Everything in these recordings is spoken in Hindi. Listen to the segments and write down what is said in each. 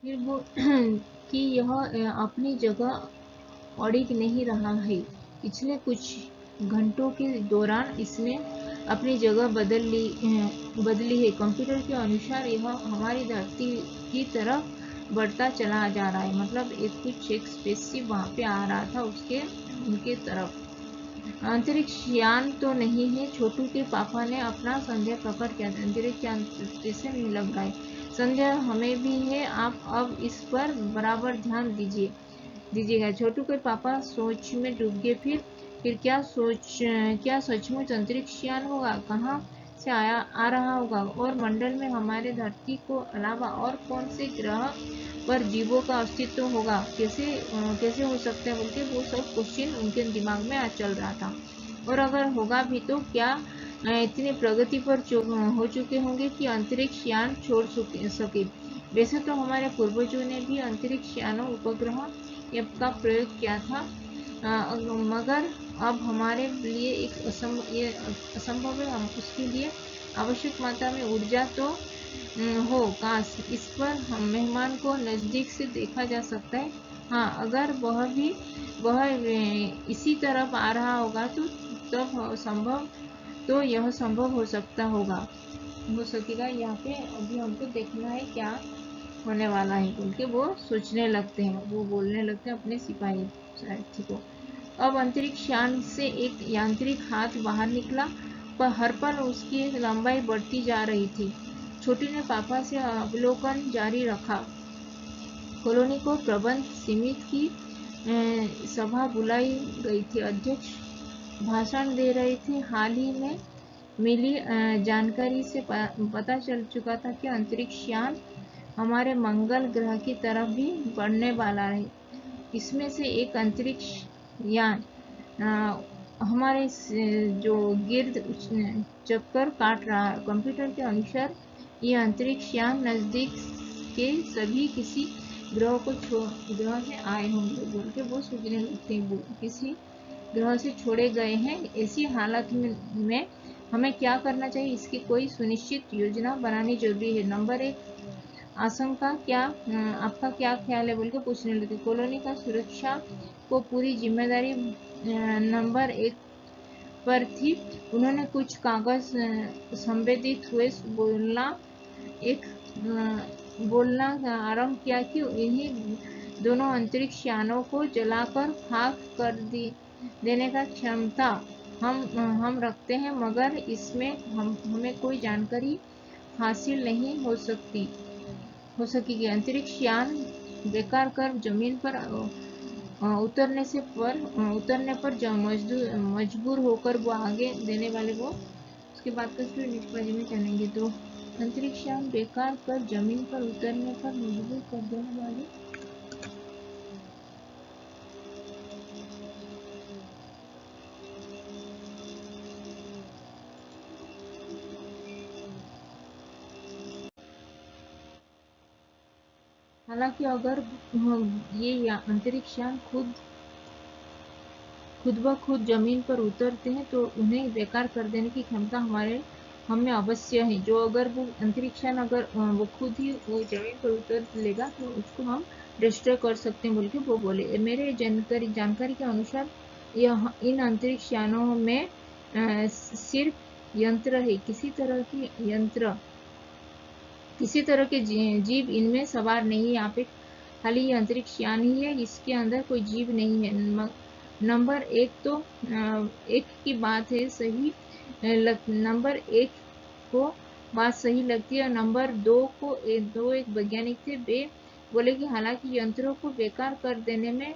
फिर वो कि यह अपनी जगह अड़िग नहीं रहा है। पिछले कुछ घंटों के दौरान इसने अपनी जगह बदली है। कंप्यूटर के अनुसार यह हमारी धरती की तरफ बढ़ता चला जा रहा है। मतलब एक स्पेसशिप वहाँ पे आ रहा था उनके तरफ। अंतरिक्ष यान तो नहीं है। छोटू के पापा ने अपना संदेह प्रकट किया। अंतरिक्ष यान स्टेशन में लग रहा है। संदेह हमें भी है। आप अब इस पर बराबर ध्यान दीजिएगा। छोटू के पापा सोच में डूब गए। फिर क्या सचमुच अंतरिक्ष यान होगा? कहाँ से आ रहा होगा? और मंडल में हमारे धरती को अलावा और कौन से ग्रह पर जीवों का अस्तित्व होगा? कैसे हो सकता है? बोलते वो सब क्वेश्चन उनके दिमाग में आज चल रहा था। और अगर होगा भी तो क्या इतने प्रगति पर हो चुके होंगे कि अंतरिक्ष यान छोड़ सके। वैसे तो हमारे पूर्वजों ने भी अंतरिक्ष यानों उपग्रह का प्रयोग किया था, मगर अब हमारे लिए ये असंभव है। हम उसके लिए आवश्यक मात्रा में ऊर्जा तो हो। काश इस पर हम मेहमान को नजदीक से देखा जा सकता है। हाँ, अगर वह इसी तरफ आ रहा होगा तो यह संभव हो सकेगा। यहाँ पे अभी हमको देखना है क्या होने वाला है बोल के वो सोचने लगते हैं। वो बोलने लगते हैं अपने सिपाही सारथी को। अब अंतरिक्ष यान से एक यांत्रिक हाथ बाहर निकला, पर हर पल उसकी लंबाई बढ़ती जा रही थी। छोटी ने पापा से अवलोकन जारी रखा। कॉलोनी को प्रबंध समिति की सभा बुलाई गई थी। अध्यक्ष भाषण दे रहे थे। हाल ही में मिली जानकारी से पता चल चुका था कि अंतरिक्ष यान हमारे मंगल ग्रह की तरफ भी बढ़ने वाला है। इसमें से एक अंतरिक्ष यान हमारे जो गिर्द चक्कर काट रहा है। कंप्यूटर के अनुसार ये अंतरिक्ष यान नजदीक के सभी किसी ग्रह से आए होंगे बोल के वो सोचने लगते हैं। किसी ग्रह से छोड़े गए हैं। ऐसी हालत में हमें क्या करना चाहिए? इसकी कोई सुनिश्चित योजना बनानी जरूरी है। नंबर एक, आशंका आपका क्या ख्याल है बोल के पूछने लगे। कॉलोनी का सुरक्षा को पूरी जिम्मेदारी नंबर एक पर थी। उन्होंने कुछ कागज संवेदित हुए बोलना आरंभ किया कि इन्हीं दोनों अंतरिक्ष यानों को जलाकर खाक कर देने का क्षमता हम रखते हैं, मगर इसमें हमें कोई जानकारी हासिल नहीं हो सकेगी। अंतरिक्ष यान बेकार कर जमीन पर उतरने पर जो मजबूर होकर वो आगे देने वाले वो उसके बाद का फिर निष्पादी में चलेंगे। तो अंतरिक्ष यान बेकार कर जमीन पर उतरने पर मजबूर कर देने वाले हालांकि अगर ये अंतरिक्ष यान खुद ब खुद जमीन पर उतरते हैं तो उन्हें बेकार कर देने की क्षमता हम में अवश्य है। जो अगर वो अंतरिक्ष यान अगर वो खुद ही वो जमीन पर उतर लेगा तो उसको हम डिस्ट्रॉय कर सकते हैं बोल के वो बोले। मेरे जानकारी के अनुसार यह इन अंतरिक्ष यानों में सिर्फ यंत्र है। किसी तरह के जीव इनमें सवार नहीं है। यहाँ पे खाली ये अंतरिक्ष यान ही है, इसके अंदर कोई जीव नहीं है। नंबर एक तो एक की बात है सही नंबर एक को बात सही लगती है। और नंबर दो एक वैज्ञानिक थे। वे बोले कि हालांकि यंत्रों को बेकार कर देने में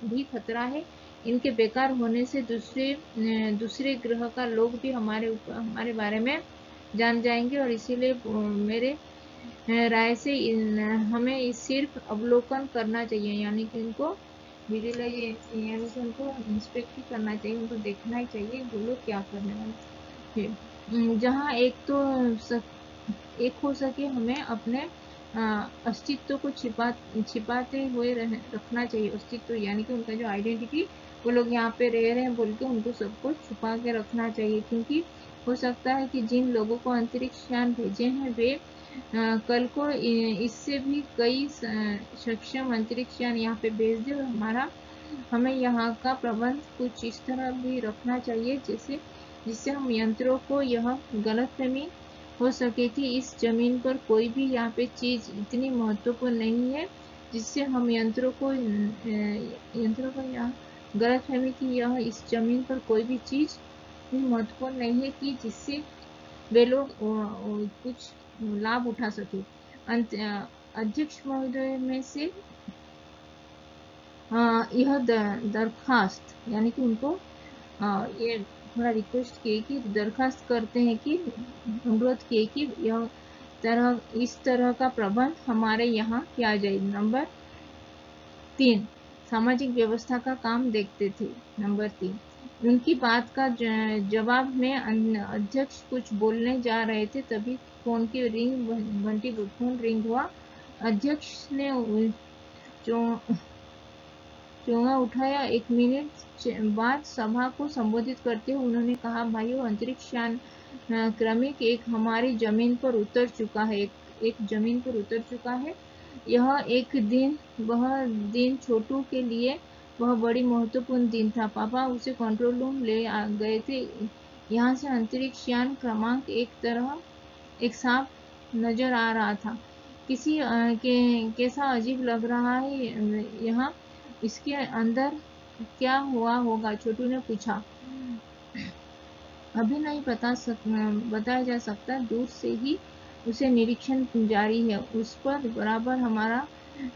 भी खतरा है। इनके बेकार होने से दूसरे ग्रह का लोग भी हमारे बारे में जान जाएंगे। और इसीलिए मेरे राय से हमें सिर्फ अवलोकन करना चाहिए, यानी कि उनको यानी कि उनको इंस्पेक्ट ही करना चाहिए, उनको देखना ही चाहिए वो लोग क्या करने वाले हैं। जहाँ एक हो सके हमें अपने अस्तित्व को छिपाते हुए रखना चाहिए। अस्तित्व यानी कि उनका जो आइडेंटिटी, वो लोग यहाँ पे रह रहे हैं बोल के उनको सबको छुपा के रखना चाहिए। क्योंकि हो सकता है कि जिन लोगों को अंतरिक्ष यान भेजे हैं वे कल को इससे भी कई सक्षम अंतरिक्ष यान यहाँ पे भेज दे, और हमें यहाँ का प्रबंध कुछ इस तरह भी रखना चाहिए जिससे हम यंत्रों को यह गलतफहमी हो सके कि इस जमीन पर कोई भी यहाँ पे चीज इतनी महत्वपूर्ण नहीं है जिससे हम यंत्रों को यहाँ गलतफहमी की यह इस जमीन पर कोई भी चीज इतनी महत्वपूर्ण नहीं है कि जिससे वे लोग कुछ लाभ उठा सके। अध्यक्ष महोदय में से यह दरखास्त यानी कि उनको ये थोड़ा रिक्वेस्ट किए कि दरखास्त करते हैं कि अनुरोध किए कि इस तरह का प्रबंध हमारे यहाँ किया जाए। नंबर 3, सामाजिक व्यवस्था का काम देखते थे। नंबर 3, उनकी बात का जवाब में अध्यक्ष कुछ बोलने जा रहे थे, तभी फोन की फोन रिंग हुआ। अध्यक्ष ने चोंगा उठाया। 1 मिनट बाद सभा को संबोधित करते हुए उन्होंने कहा, भाइयों, अंतरिक्ष यान क्रमिक एक हमारी जमीन पर उतर चुका है। एक जमीन पर उतर चुका है। वह दिन छोटू के लिए वह बड़ी महत्वपूर्ण दिन था। पापा उसे कंट्रोल रूम ले गए थे। यहाँ से अंतरिक्ष यान क्रमांक एक साफ नजर आ रहा था। कैसा अजीब लग रहा है यहाँ, इसके अंदर क्या हुआ होगा? छोटू ने पूछा। अभी नहीं बताया जा सकता। दूर से ही उसे निरीक्षण जारी है। उस पर बराबर हमारा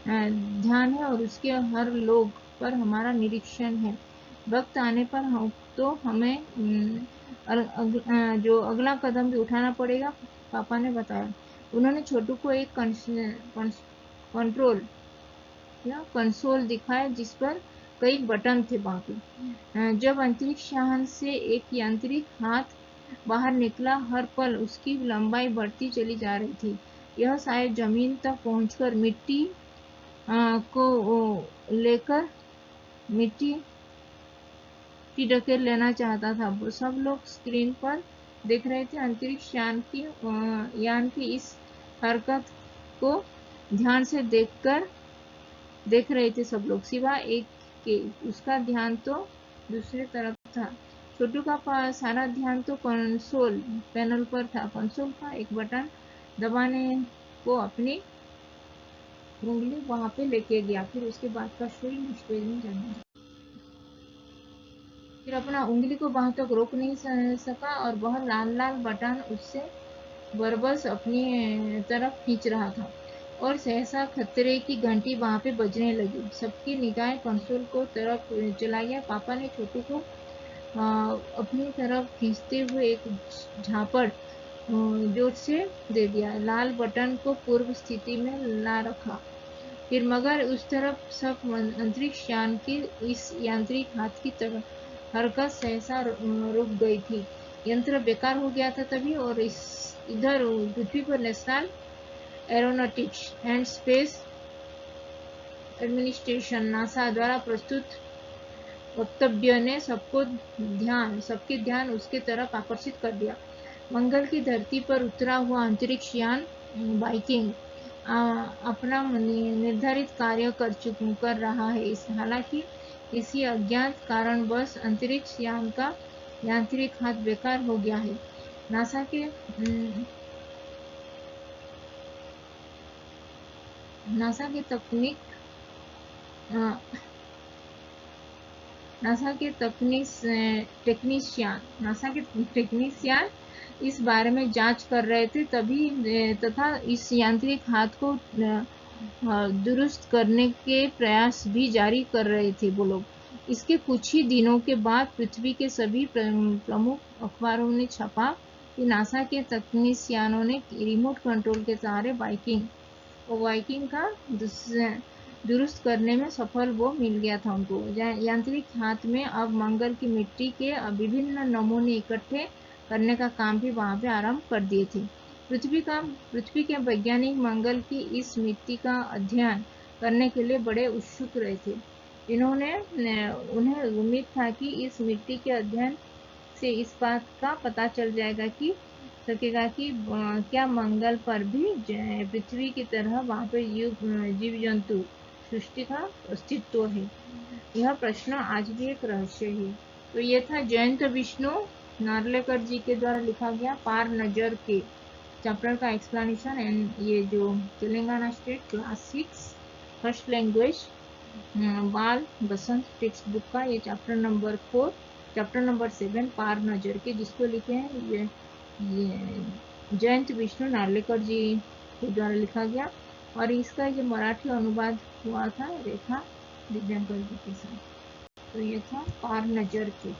ध्यान है और उसके हर लोग पर हमारा निरीक्षण है। वक्त आने पर हमें जो अगला कदम भी उठाना पड़ेगा, पापा ने बताया। उन्होंने छोटू को एक कंसोल दिखाया जिस पर कई बटन थे। बाकी जब अंतरिक्ष यान से एक यांत्रिक हाथ बाहर निकला, हर पल उसकी लंबाई बढ़ती चली जा रही थी। यह शायद जमीन तक पहुंचकर मिट्टी को लेकर मिट्टी ढकेल लेना चाहता था। सब लोग स्क्रीन पर देख रहे थे। अंतरिक्ष यान की इस हरकत को ध्यान से देख रहे थे सब लोग, सिवाय एक के। उसका ध्यान तो दूसरे तरफ था। छोटू का सारा ध्यान तो कंसोल पैनल पर था। कंसोल का एक बटन दबाने को अपनी उंगली वहां पे लेके गया। फिर उसके बाद का स्टोरी नेक्स्ट पेज में जाना। फिर अपना उंगली को वहां तक रोक नहीं सका और वह लाल बटन उससे बरबस अपनी तरफ खींच रहा था और सहसा खतरे की घंटी वहां पे बजने लगी। सबकी निगाहें कंसोल को तरफ चला गया। पापा ने छोटू को अपनी तरफ खींचते हुए एक झापड़ जोर से दे दिया। लाल बटन को पूर्व स्थिति में ला रखा। फिर मगर उस तरफ सब अंतरिक्ष यान की इस यांत्रिक हाथ की तरफ हरकत सहसा रुक गई थी। यंत्र बेकार हो गया था तभी। और इधर पृथ्वी पर national aeronautics and space administration NASA द्वारा प्रस्तुत वक्तव्य ने सबके ध्यान उसके तरफ आकर्षित कर दिया। मंगल की धरती पर उतरा हुआ अंतरिक्ष यान वाइकिंग अपना निर्धारित कार्य कर रहा है। हालांकि किसी अज्ञात कारणवश अंतरिक्ष यान का यांत्रिक हाथ बेकार हो गया है। नासा के टेक्नीशियन इस बारे में जांच कर रहे थे तथा इस यांत्रिक हाथ को दुरुस्त करने के प्रयास भी जारी कर रहे थे वो लोग। इसके कुछ ही दिनों के बाद पृथ्वी के सभी प्रमुख अखबारों ने छपा कि नासा के तकनीशियनों ने रिमोट कंट्रोल के सहारे वाइकिंग का दुरुस्त करने में सफल मिल गया था उनको। यांत्रिक हाथ में अब मंगल की मिट्टी के विभिन्न नमूने इकट्ठे करने का काम भी वहां पे आरंभ कर दिए थे। पृथ्वी के वैज्ञानिक मंगल की इस मिट्टी का अध्ययन करने के लिए बड़े उत्सुक रहे थे। उन्हें उम्मीद था कि इस मिट्टी के अध्ययन से इस बात का पता चल जाएगा कि सकेगा कि क्या मंगल पर भी पृथ्वी की तरह वहाँ पे जीव जंतु सृष्टि का अस्तित्व है। यह प्रश्न आज भी एक रहस्य है। तो ये था जयंत विष्णु नार्लेकर जी के द्वारा लिखा गया पार नजर के चैप्टर का एक्सप्लेनेशन। एंड ये जो Telangana state class 6 first language बाल बसंत टेक्स्ट बुक का ये चैप्टर नंबर 4 चैप्टर नंबर 7 पार नजर के, जिसको लिखे हैं ये जयंत विष्णु नार्लेकर जी के द्वारा लिखा गया। और इसका जो मराठी अनुवाद हुआ था रेखा दिव्यांकर जी के साथ। तो ये था पार नजर के।